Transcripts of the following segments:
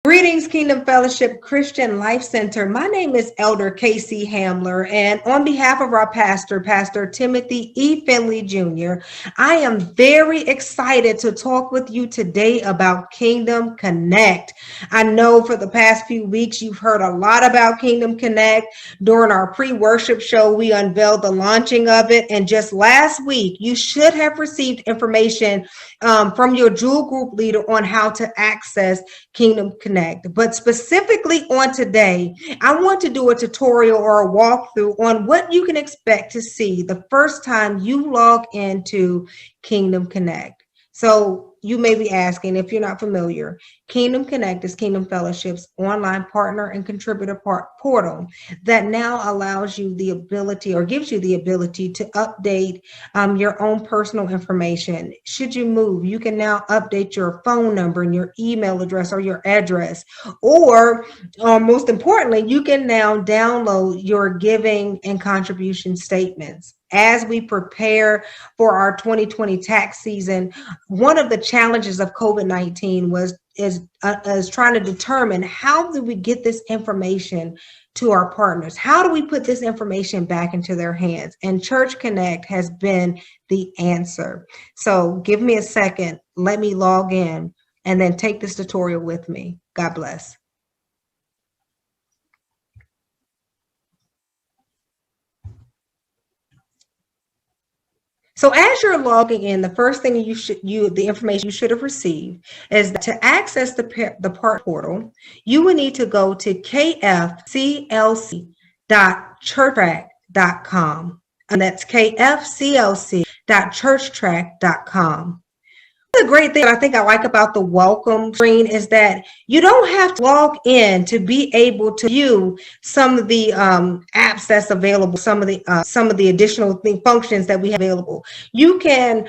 Greetings, Kingdom Fellowship Christian Life Center. My name is Elder Casey Hamler, and on behalf of our pastor, Pastor Timothy E. Finley Jr., I am very excited to talk with you today about Kingdom Connect. I know for the past few weeks, you've heard a lot about Kingdom Connect. During our pre-worship show, we unveiled the launching of it, and just last week, you should have received information from your Jewel Group leader on how to access Kingdom Connect. But specifically on today, I want to do a tutorial or a walkthrough on what you can expect to see the first time you log into Kingdom Connect. So you may be asking, if you're not familiar, Kingdom Connect is Kingdom Fellowship's online partner and contributor portal that now allows you the ability or gives you the ability to update your own personal information. Should you move, you can now update your phone number and your email address or your address. Or most importantly, you can now download your giving and contribution statements. As we prepare for our 2020 tax season, one of the challenges of COVID-19 is trying to determine how do we get this information to our partners? How do we put this information back into their hands? And Church Connect has been the answer. So give me a second, let me log in, and then take this tutorial with me. God bless. So as you're logging in, the first thing the information you should have received is that to access the part portal, you will need to go to KFCLC.churchtrack.com, and that's KFCLC.churchtrack.com. The great thing I think I like about the welcome screen is that you don't have to log in to be able to view some of the apps that's available, some of the additional functions that we have available. You can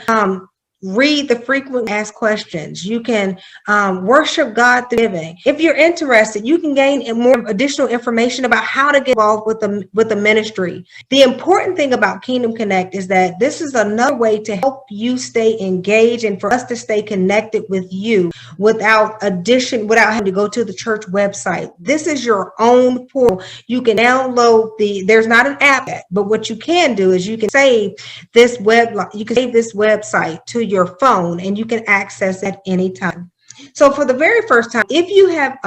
read the frequently asked questions. You can worship God through giving. If you're interested, you can gain more additional information about how to get involved with the ministry. The important thing about Kingdom Connect is that this is another way to help you stay engaged and for us to stay connected with you without having to go to the church website. This is your own portal. You can download there's not an app yet, but what you can do is you can save this website to your phone, and you can access it anytime. So for the very first time, if you have,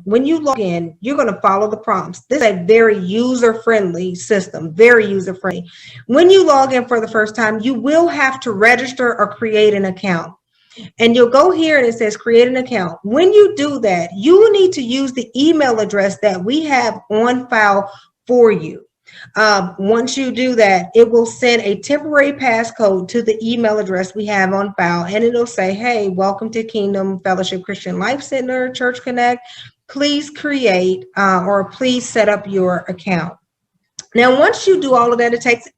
when you log in, you're going to follow the prompts. This is a very user-friendly system, very user-friendly. When you log in for the first time, you will have to register or create an account. And you'll go here and it says create an account. When you do that, you will need to use the email address that we have on file for you. Once you do that, it will send a temporary passcode to the email address we have on file, and it'll say, hey, welcome to Kingdom Fellowship Christian Life Center, Church Connect. Please create or please set up your account. Now, once you do all of that, it takes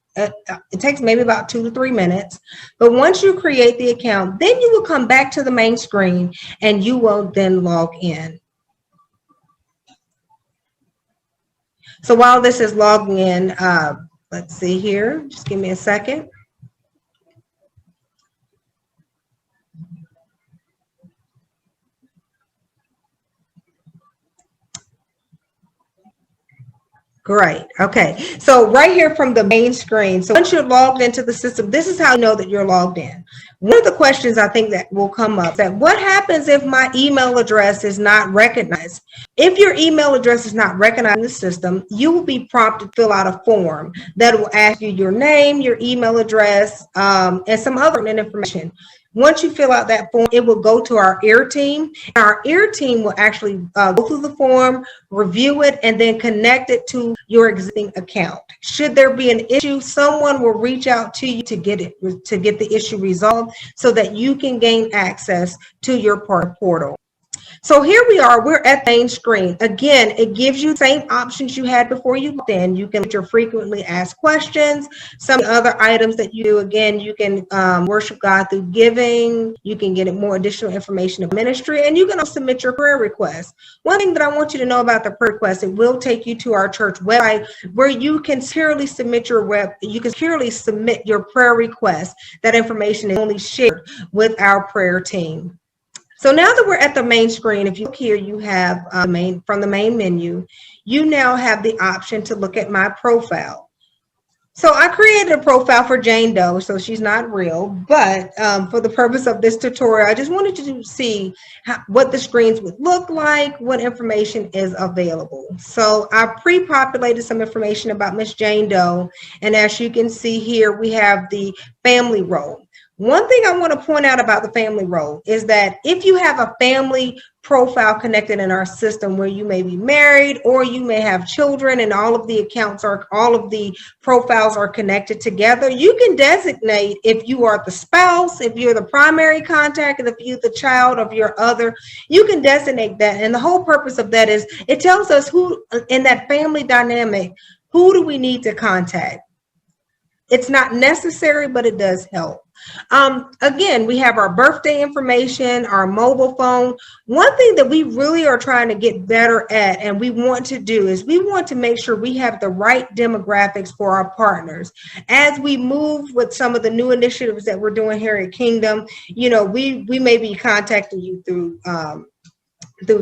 maybe about 2 to 3 minutes. But once you create the account, then you will come back to the main screen and you will then log in. So while this is logging in, let's see here, just give me a second. Great. Okay. So right here from the main screen. So once you're logged into the system, this is how you know that you're logged in. One of the questions I think that will come up is that what happens if my email address is not recognized? If your email address is not recognized in the system, you will be prompted to fill out a form that will ask you your name, your email address, and some other information. Once you fill out that form, it will go to our ear team. Our ear team will actually go through the form, review it, and then connect it to your existing account. Should there be an issue, someone will reach out to you to get the issue resolved so that you can gain access to your portal. So here we are, we're at the main screen. Again, it gives you the same options you had before you logged in. You can get your frequently asked questions, some other items that you do. Again, you can worship God through giving. You can get more additional information of ministry, and you can also submit your prayer requests. One thing that I want you to know about the prayer request, it will take you to our church website where you can securely submit your prayer request. That information is only shared with our prayer team. So now that we're at the main screen, if you look here, you have from the main menu, you now have the option to look at my profile. So I created a profile for Jane Doe, so she's not real, but for the purpose of this tutorial, I just wanted to see what the screens would look like, what information is available. So I pre-populated some information about Miss Jane Doe, and as you can see here, we have the family role. One thing I want to point out about the family role is that if you have a family profile connected in our system where you may be married or you may have children and all of the profiles are connected together, you can designate if you are the spouse, if you're the primary contact, and if you're the child of your other, you can designate that. And the whole purpose of that is it tells us who in that family dynamic, who do we need to contact? It's not necessary, but it does help. Again, we have our birthday information, our mobile phone. One thing that we really are trying to get better at and we want to do is we want to make sure we have the right demographics for our partners. As we move with some of the new initiatives that we're doing here at Kingdom, you know, we may be contacting you through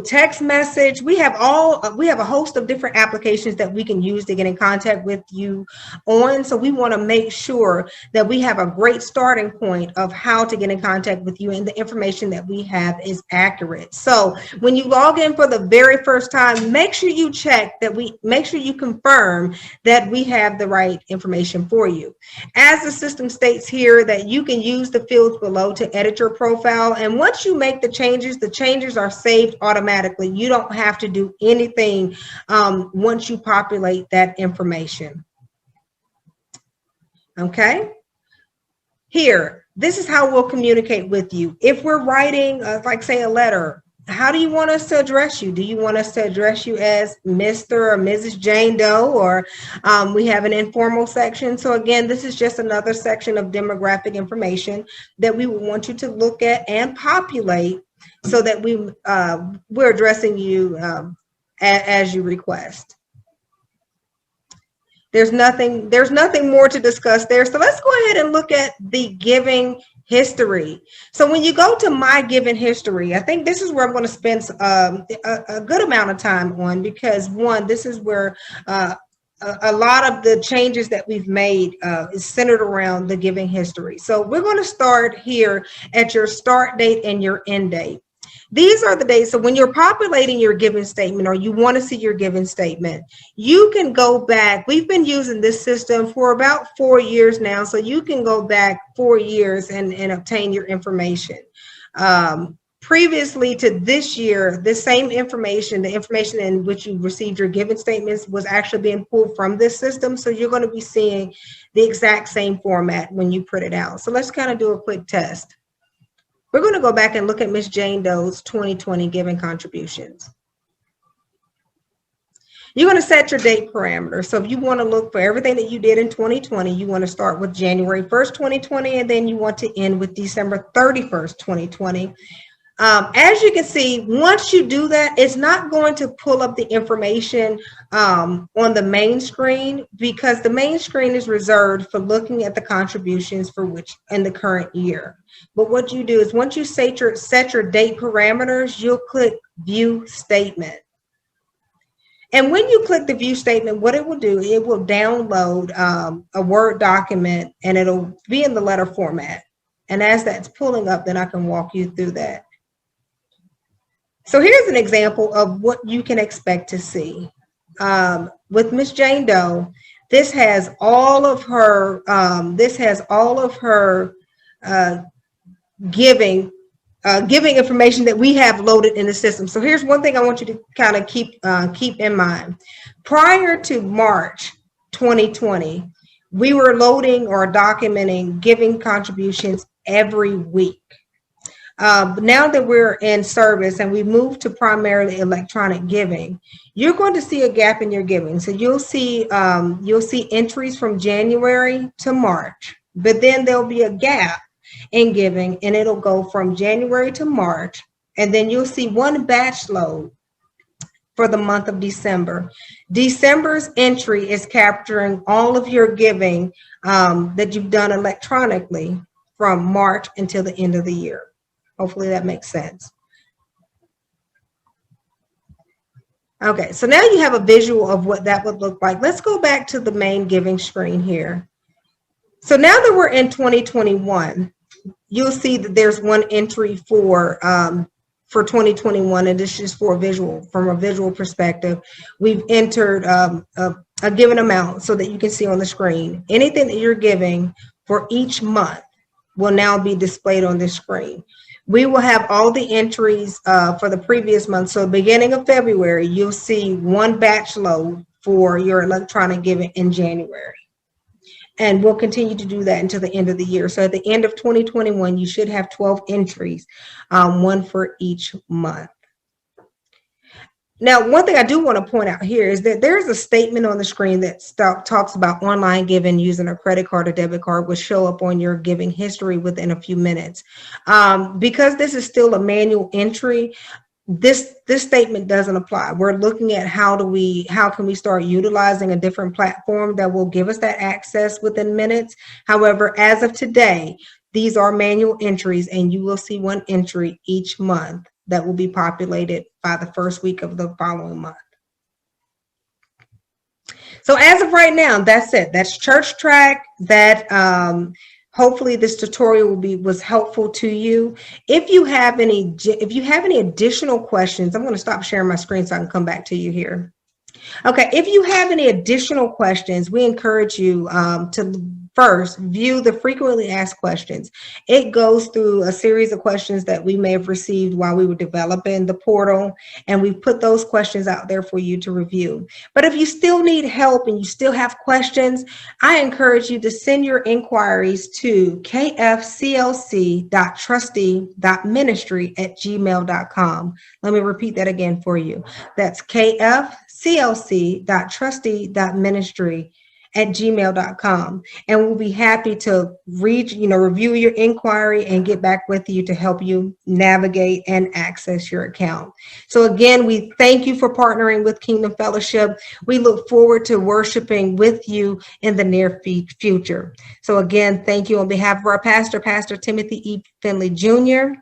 text message. We have a host of different applications that we can use to get in contact with you on. So we want to make sure that we have a great starting point of how to get in contact with you and the information that we have is accurate. So when you log in for the very first time, make sure you confirm that we have the right information for you. As the system states here that you can use the fields below to edit your profile. And once you make the changes are saved automatically. You don't have to do anything once you populate that information. Okay. Here, this is how we'll communicate with you. If we're writing, like say a letter, how do you want us to address you? Do you want us to address you as Mr. or Mrs. Jane Doe, or we have an informal section? So again, this is just another section of demographic information that we would want you to look at and populate so that we're addressing you as you request. There's nothing more to discuss there. So let's go ahead and look at the giving history. So when you go to my giving history, I think this is where I'm going to spend a good amount of time on, because one, this is where a lot of the changes that we've made is centered around the giving history. So we're going to start here at your start date and your end date. These are the days. So when you're populating your giving statement or you want to see your giving statement, you can go back. We've been using this system for about 4 years now. So you can go back 4 years and obtain your information. Previously to this year, this same information, the information in which you received your giving statements, was actually being pulled from this system. So you're going to be seeing the exact same format when you print it out. So let's kind of do a quick test. We're going to go back and look at Miss Jane Doe's 2020 giving contributions. You're going to set your date parameter. So if you want to look for everything that you did in 2020, you want to start with January 1st, 2020, and then you want to end with December 31st, 2020. As you can see, once you do that, it's not going to pull up the information on the main screen, because the main screen is reserved for looking at the contributions for which in the current year. But what you do is once you set your date parameters, you'll click View Statement. And when you click the View Statement, what it will do, it will download a Word document, and it'll be in the letter format. And as that's pulling up, then I can walk you through that. So here's an example of what you can expect to see. With Miss Jane Doe, this has all of her giving information that we have loaded in the system. So here's one thing I want you to kind of keep in mind. Prior to March 2020, we were loading or documenting giving contributions every week. Now that we're in service and we moved to primarily electronic giving, you're going to see a gap in your giving. So you'll see entries from January to March, but then there'll be a gap in giving, and it'll go from January to March, and then you'll see one batch load for the month of December. December's entry is capturing all of your giving that you've done electronically from March until the end of the year. Hopefully that makes sense. Okay, so now you have a visual of what that would look like. Let's go back to the main giving screen here. So now that we're in 2021, you'll see that there's one entry for 2021, and this is for visual, from a visual perspective. We've entered a given amount so that you can see on the screen. Anything that you're giving for each month will now be displayed on this screen. We will have all the entries for the previous month. So beginning of February, you'll see one batch load for your electronic giving in January. And we'll continue to do that until the end of the year. So at the end of 2021, you should have 12 entries, one for each month. Now, one thing I do want to point out here is that there's a statement on the screen that talks about online giving using a credit card or debit card will show up on your giving history within a few minutes. Because this is still a manual entry, this statement doesn't apply. We're looking at how can we start utilizing a different platform that will give us that access within minutes. However, as of today, these are manual entries, and you will see one entry each month that will be populated by the first week of the following month. So as of right now, that's it. That's Church Track. That hopefully this tutorial was helpful to you. If you have any additional questions, I'm going to stop sharing my screen so I can come back to you here. Okay, if you have any additional questions, we encourage you to first view the frequently asked questions. It goes through a series of questions that we may have received while we were developing the portal, and we put those questions out there for you to review. But if you still need help and you still have questions, I encourage you to send your inquiries to kfclc.trustee.ministry@gmail.com. Let me repeat that again for you. That's kfclc.trustee.ministry@gmail.com, and we'll be happy to review your inquiry and get back with you to help you navigate and access your account. So again, we thank you for partnering with Kingdom Fellowship. We look forward to worshiping with you in the near future. So again, thank you on behalf of our pastor, Pastor Timothy E. Finley Jr.